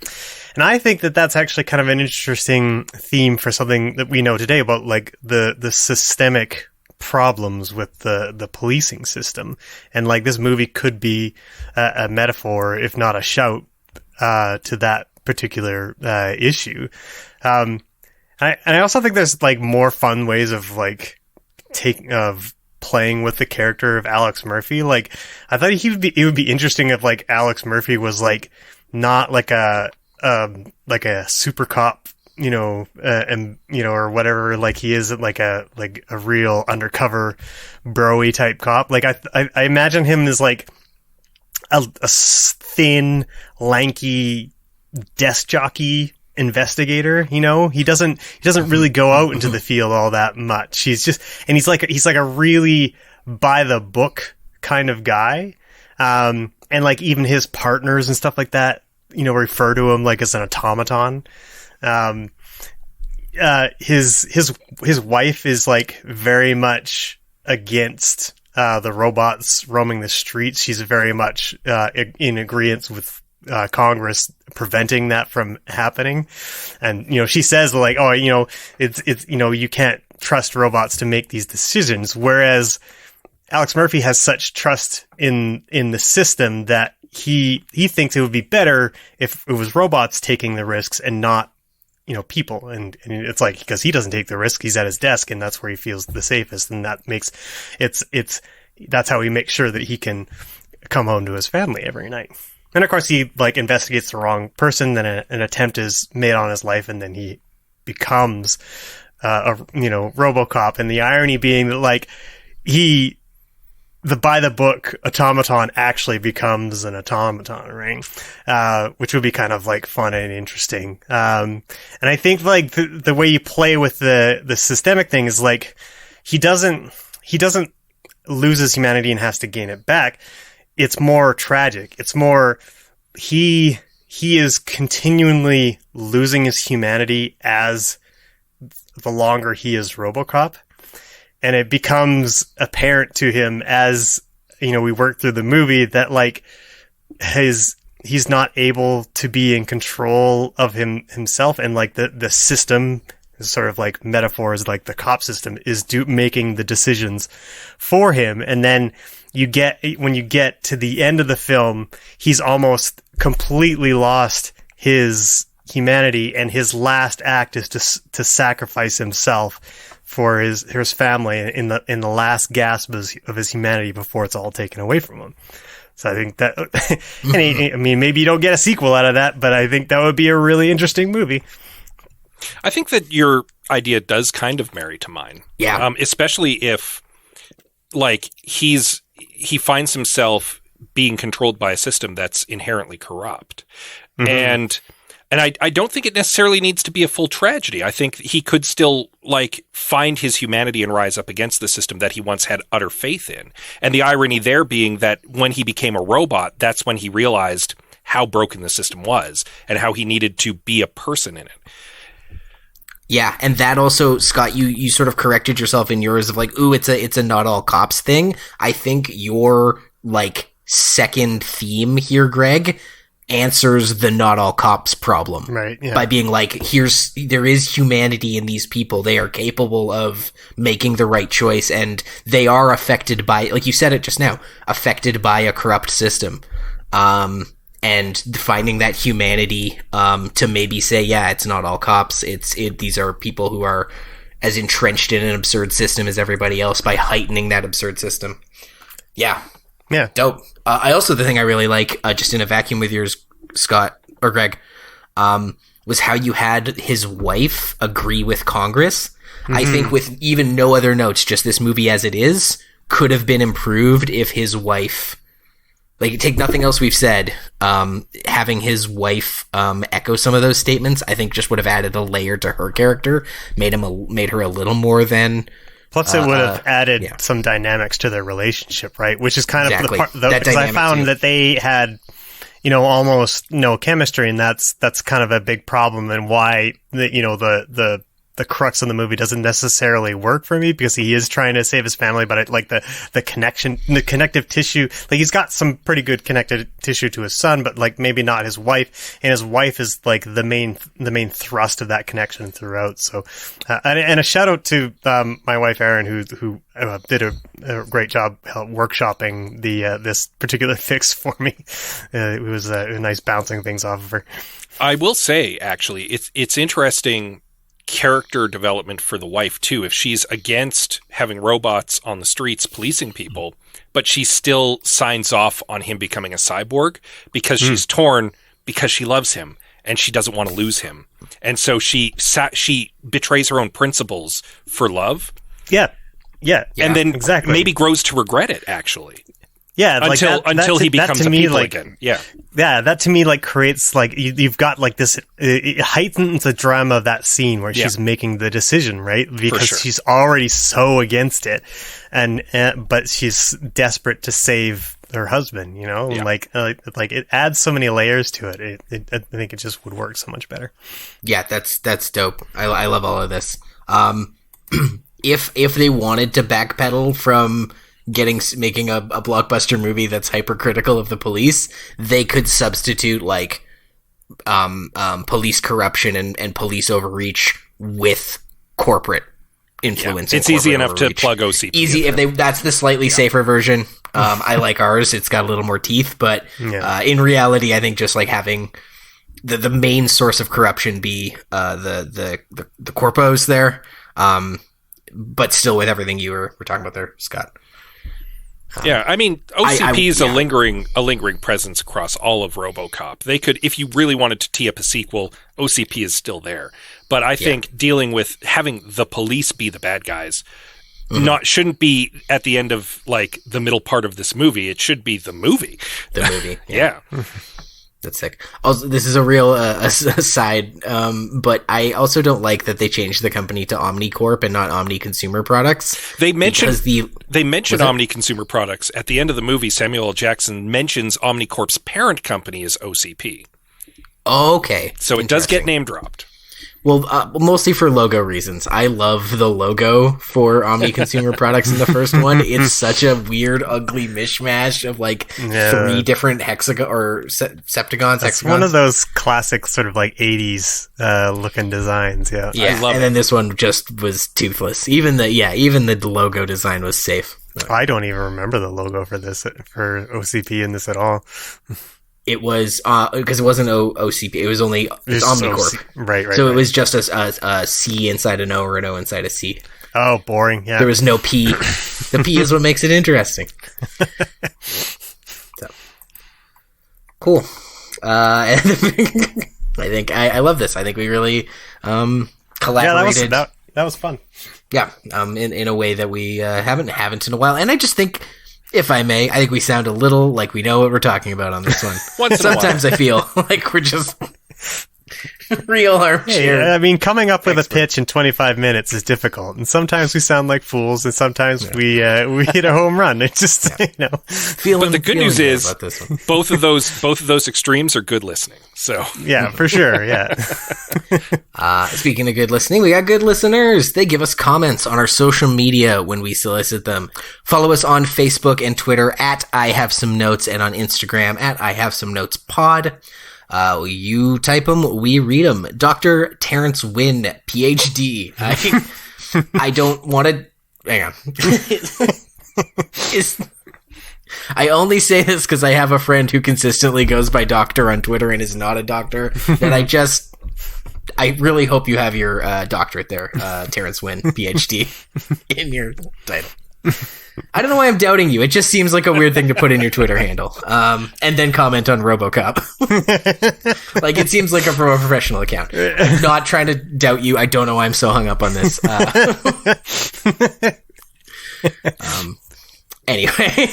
And I think that that's actually kind of an interesting theme for something that we know today about the systemic problems with the policing system. And this movie could be a metaphor, if not a shout, to that particular issue. I also think there's more fun ways of playing with the character of Alex Murphy. I thought it would be interesting if Alex Murphy was not a super cop, and or whatever, he is a real undercover bro-y type cop. I imagine him as a thin, lanky desk jockey investigator. He doesn't really go out into the field all that much. He's a really by the book kind of guy. And even his partners and stuff like that, refer to him as an automaton. His wife is very much against the robots roaming the streets. She's very much in agreement with Congress preventing that from happening. And she says it's you can't trust robots to make these decisions, whereas Alex Murphy has such trust in the system that he thinks it would be better if it was robots taking the risks and not, people. And it's like, because he doesn't take the risk, he's at his desk and that's where he feels the safest. And that makes that's how he makes sure that he can come home to his family every night. And of course he investigates the wrong person, then an attempt is made on his life, and then he becomes, Robocop. And the irony being that the by the book automaton actually becomes an automaton, right? Which would be kind of fun and interesting. And I think the way you play with the systemic thing is he doesn't lose his humanity and has to gain it back. It's more tragic. It's more, he is continually losing his humanity as the longer he is Robocop. And it becomes apparent to him as, we work through the movie that he's not able to be in control of himself. And the system is sort of metaphors, the cop system is making the decisions for him. And then when you get to the end of the film, he's almost completely lost his humanity. And his last act is to sacrifice himself for his family in the last gasp of his humanity before it's all taken away from him. So I think that, maybe you don't get a sequel out of that, but I think that would be a really interesting movie. I think that your idea does kind of marry to mine. Yeah. Especially if, he finds himself being controlled by a system that's inherently corrupt. Mm-hmm. And I don't think it necessarily needs to be a full tragedy. I think he could still find his humanity and rise up against the system that he once had utter faith in. And the irony there being that when he became a robot, that's when he realized how broken the system was and how he needed to be a person in it. Yeah, and that also, Scott, you sort of corrected yourself in yours of it's a not all cops thing. I think your second theme here, Greg, answers the not all cops problem, right? Yeah. By being there is humanity in these people. They are capable of making the right choice, and they are affected by, you said it just now, affected by a corrupt system. And finding that humanity, to maybe say, yeah, it's not all cops. These are people who are as entrenched in an absurd system as everybody else by heightening that absurd system. Yeah. Yeah. Dope. I also, the thing I really like, just in a vacuum with yours, Scott or Greg, was how you had his wife agree with Congress. Mm-hmm. I think with even no other notes, just this movie as it is, could have been improved if his wife, take nothing else we've said, having his wife echo some of those statements, I think just would have added a layer to her character, made her a little more than... Plus, it would have added some dynamics to their relationship, right? Which is kind of the part, because I found that they had, almost no chemistry, and that's kind of a big problem, and why the crux of the movie doesn't necessarily work for me, because he is trying to save his family, but the connective tissue, he's got some pretty good connective tissue to his son, but maybe not his wife, and his wife is the main thrust of that connection throughout. So, and a shout out to my wife Erin, who did a great job workshopping this particular fix for me. It was nice bouncing things off of her. I will say, actually, it's interesting character development for the wife too. If she's against having robots on the streets policing people, but she still signs off on him becoming a cyborg because she's torn, because she loves him and she doesn't want to lose him, and so she betrays her own principles for love. Yeah, and then exactly maybe grows to regret it. Actually, yeah, until he becomes a people again. Yeah, that to me creates you've got this. It heightens the drama of that scene where she's making the decision, right? Because she's already so against it, and but she's desperate to save her husband. It adds so many layers to it. I think it just would work so much better. Yeah, that's dope. I love all of this. If they wanted to backpedal from making a blockbuster movie that's hypercritical of the police, they could substitute police corruption and police overreach with corporate influence. It's easy enough to plug OCP. Easy if that's the slightly safer version. I like ours. It's got a little more teeth, but in reality, I think just like having the main source of corruption be the corpos there, but still with everything you were talking about there, Scott. Yeah, I mean, OCP is a lingering presence across all of RoboCop. They could, if you really wanted to tee up a sequel, OCP is still there. But I think dealing with having the police be the bad guys shouldn't be at the end of like the middle part of this movie. It should be the movie. The movie, yeah. That's sick. Also, this is a real aside, but I also don't like that they changed the company to OmniCorp and not Omni Consumer Products. They mentioned Omni Consumer Products at the end of the movie. Samuel L. Jackson mentions OmniCorp's parent company is OCP. Okay, so it does get name dropped. Well, mostly for logo reasons. I love the logo for Omni Consumer Products in the first one. It's such a weird, ugly mishmash of like 3 different septagons. It's one of those classic sort of like 80s looking designs. Yeah, I love it. Then this one just was toothless. Even the logo design was safe. I don't even remember the logo for OCP in this at all. It was because it wasn't OCP. It was only OmniCorp. Right. So it was just a C inside an O or an O inside a C. Oh, boring. Yeah. There was no P. The P is what makes it interesting. So cool. I think I love this. I think we really collaborated. Yeah, that was fun. Yeah. In a way that we haven't in a while, and I just think. If I may, I think we sound a little like we know what we're talking about on this one. Sometimes I feel like we're just real armchair. I mean, coming up with a pitch in 25 minutes is difficult, and sometimes we sound like fools, and sometimes we hit a home run. It's just But the good news is both of those extremes are good listening. So yeah, for sure. Yeah. Speaking of good listening, we got good listeners. They give us comments on our social media when we solicit them. Follow us on Facebook and Twitter at I Have Some Notes, and on Instagram at I Have Some Notes Pod. You type them, we read them. Dr. Terrence Wynn, PhD. I don't want to... Hang on. I only say this because I have a friend who consistently goes by doctor on Twitter and is not a doctor. That I really hope you have your doctorate there, Terrence Wynn, PhD, in your title. I don't know why I'm doubting you. It just seems like a weird thing to put in your Twitter handle. And then comment on Robocop. Like, it seems like a professional account. I'm not trying to doubt you. I don't know why I'm so hung up on this. Anyway.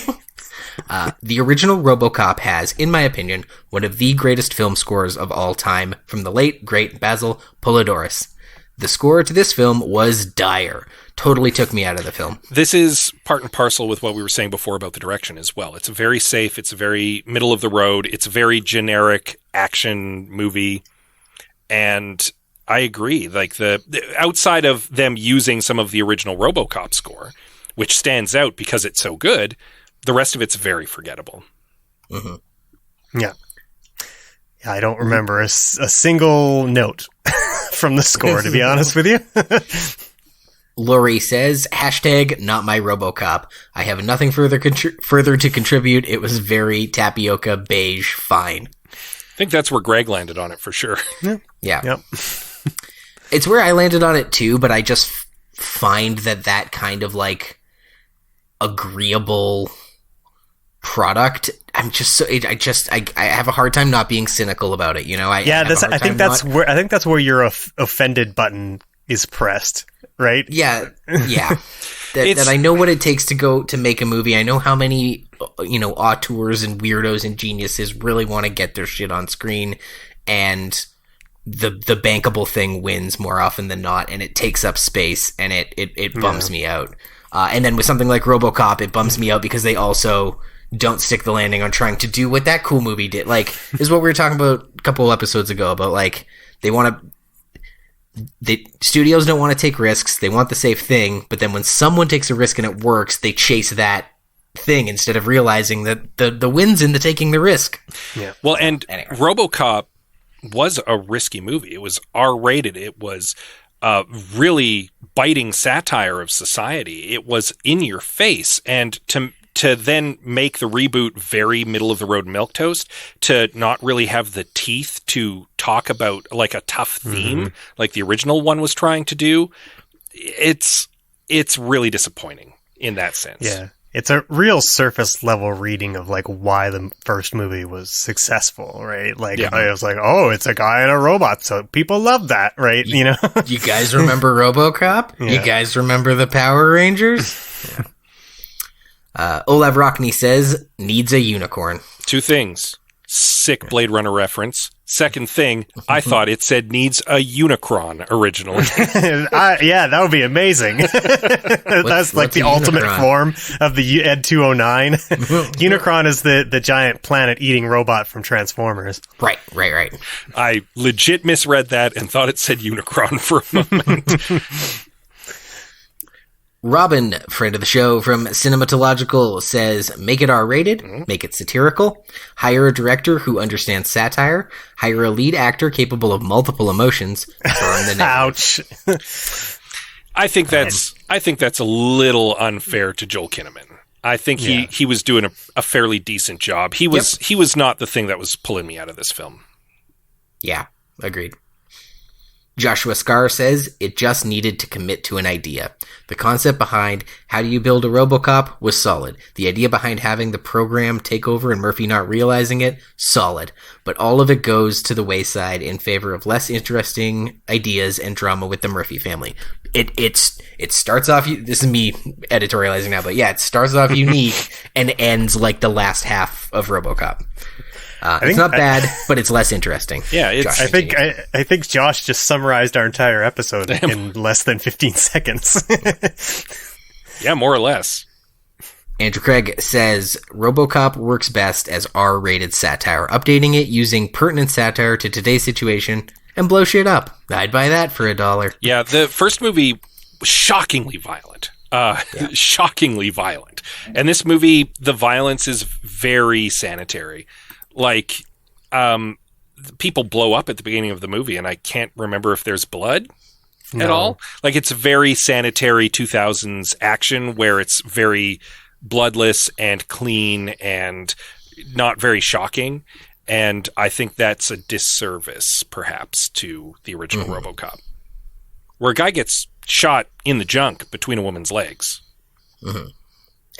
The original Robocop has, in my opinion, one of the greatest film scores of all time from the late, great Basil Polidorus. The score to this film was dire. Totally took me out of the film. This is part and parcel with what we were saying before about the direction as well. It's very safe. It's very middle of the road. It's a very generic action movie. And I agree. Like the outside of them using some of the original Robocop score, which stands out because it's so good, the rest of it's very forgettable. Mm-hmm. Yeah. I don't remember a single note from the score, to be honest with you. Lori says, hashtag not my Robocop. I have nothing further to contribute. It was very tapioca beige fine. I think that's where Greg landed on it for sure. Yeah. Yep. It's where I landed on it too, but I just find that kind of like agreeable product. I'm just so I have a hard time not being cynical about it. You know, I think that's where your offended button is pressed, right? Yeah. That I know what it takes to make a movie. I know how many auteurs and weirdos and geniuses really want to get their shit on screen, and the bankable thing wins more often than not, and it takes up space, and it bums me out. And then with something like RoboCop, it bums me out because they also don't stick the landing on trying to do what that cool movie did. Like, this is what we were talking about a couple episodes ago about, like, studios don't want to take risks. They want the safe thing, but then when someone takes a risk and it works, they chase that thing instead of realizing that the win's in the taking the risk. Yeah. Well, and anyway. RoboCop was a risky movie. It was R-rated. It was really biting satire of society. It was in your face, and to then make the reboot very middle of the road milquetoast, to not really have the teeth to talk about like a tough theme like the original one was trying to do, it's really disappointing in that sense. Yeah. It's a real surface level reading of like why the first movie was successful, right? Like I was like, oh, it's a guy and a robot, so people love that, right? You know. You guys remember RoboCop? Yeah. You guys remember the Power Rangers? Yeah. Olav Rockney says, needs a unicorn. Two things. Sick Blade Runner reference. Second thing, I thought it said needs a Unicron originally. Yeah, that would be amazing. That's like the ultimate form of the Ed 209. Unicron is the giant planet-eating robot from Transformers. Right. I legit misread that and thought it said Unicron for a moment. Robin, friend of the show from Cinematological, says, make it R-rated, make it satirical, hire a director who understands satire, hire a lead actor capable of multiple emotions, burn the net. Ouch. I think that's a little unfair to Joel Kinnaman. I think he was doing a fairly decent job. He was not the thing that was pulling me out of this film. Yeah, agreed. Joshua Scar says, it just needed to commit to an idea. The concept behind how do you build a Robocop was solid. The idea behind having the program take over and Murphy not realizing it, solid. But all of it goes to the wayside in favor of less interesting ideas and drama with the Murphy family. It starts off, this is me editorializing now, but yeah, it starts off unique and ends like the last half of Robocop. It's not bad, but it's less interesting. Yeah, I think Josh just summarized our entire episode in less than 15 seconds. Yeah, more or less. Andrew Craig says, RoboCop works best as R-rated satire, updating it using pertinent satire to today's situation and blow shit up. I'd buy that for $1. Yeah, the first movie was shockingly violent. Shockingly violent. And this movie, the violence is very sanitary. Like, people blow up at the beginning of the movie, and I can't remember if there's blood at all. Like, it's very sanitary 2000s action where it's very bloodless and clean and not very shocking. And I think that's a disservice, perhaps, to the original RoboCop, where a guy gets shot in the junk between a woman's legs.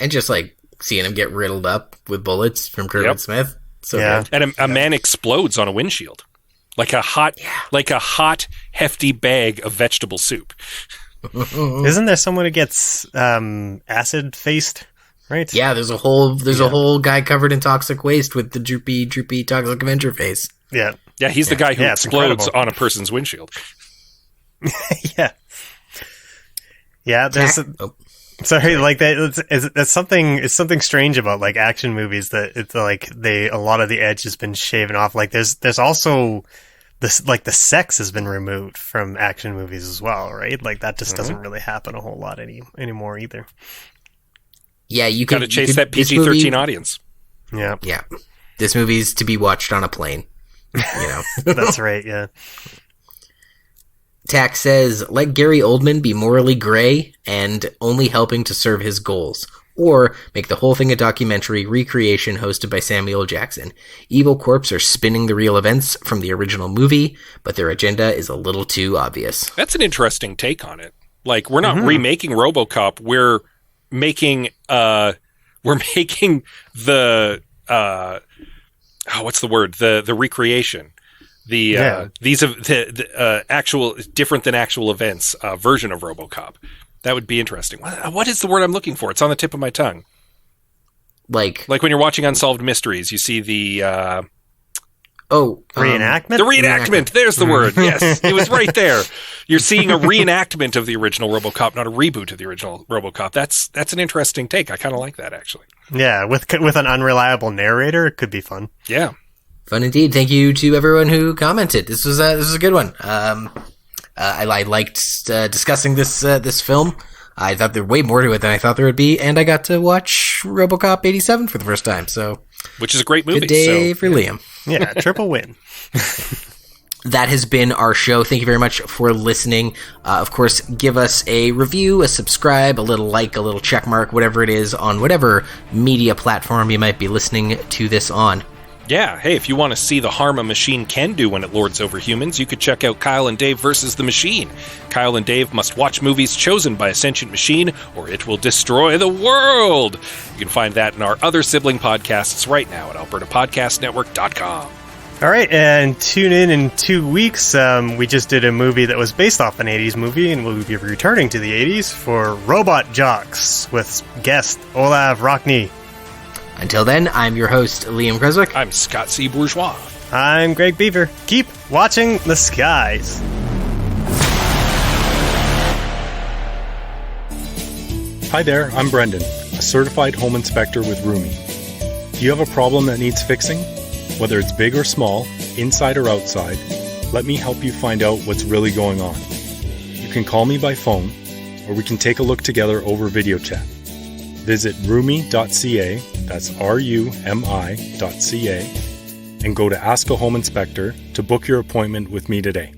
And just, like, seeing him get riddled up with bullets from Kurtwood Smith. So good. And a man explodes on a windshield, like a hot, hefty bag of vegetable soup. Isn't there someone who gets acid faced? Right? Yeah, there's a whole guy covered in toxic waste with the droopy Toxic Avenger face. Yeah, he's the guy who explodes on a person's windshield. There's. Sorry, like that. It's something strange about like action movies that it's like a lot of the edge has been shaven off. Like there's also this, like the sex has been removed from action movies as well, right? Like that just doesn't really happen a whole lot anymore either. Yeah, you got to chase that PG-13 audience. Yeah. This movie's to be watched on a plane. You know, that's right. Yeah. Tack says, let Gary Oldman be morally gray and only helping to serve his goals. Or make the whole thing a documentary recreation hosted by Samuel Jackson. Evil Corps are spinning the real events from the original movie, but their agenda is a little too obvious. That's an interesting take on it. Like, we're not remaking RoboCop. We're making the what's the word? The recreation. These are the actual different than actual events version of RoboCop. That would be interesting. What is the word I'm looking for? It's on the tip of my tongue. Like when you're watching Unsolved Mysteries, you see the reenactment. The reenactment. There's the word. Yes, it was right there. You're seeing a reenactment of the original RoboCop, not a reboot of the original RoboCop. That's an interesting take. I kind of like that, actually. Yeah, with an unreliable narrator, it could be fun. Yeah. Fun indeed. Thank you to everyone who commented. This was a good one. I liked discussing this film. I thought there was way more to it than I thought there would be, and I got to watch RoboCop 87 for the first time. So, which is a great movie. Good day for Liam. Yeah, triple win. that has been our show. Thank you very much for listening. Of course, give us a review, a subscribe, a little like, a little check mark, whatever it is on whatever media platform you might be listening to this on. Yeah, hey, if you want to see the harm a machine can do when it lords over humans, you could check out Kyle and Dave versus the Machine. Kyle and Dave must watch movies chosen by a sentient machine, or it will destroy the world. You can find that in our other sibling podcasts right now at albertapodcastnetwork.com. All right, and tune in 2 weeks. We just did a movie that was based off an 80s movie, and we'll be returning to the 80s for Robot Jocks with guest Olav Rockney. Until then, I'm your host, Liam Creswick. I'm Scott C. Bourgeois. I'm Greg Beaver. Keep watching the skies. Hi there, I'm Brendan, a certified home inspector with Roomy. Do you have a problem that needs fixing? Whether it's big or small, inside or outside, let me help you find out what's really going on. You can call me by phone, or we can take a look together over video chat. Visit roomy.ca, that's RUMI.ca, and go to Ask a Home Inspector to book your appointment with me today.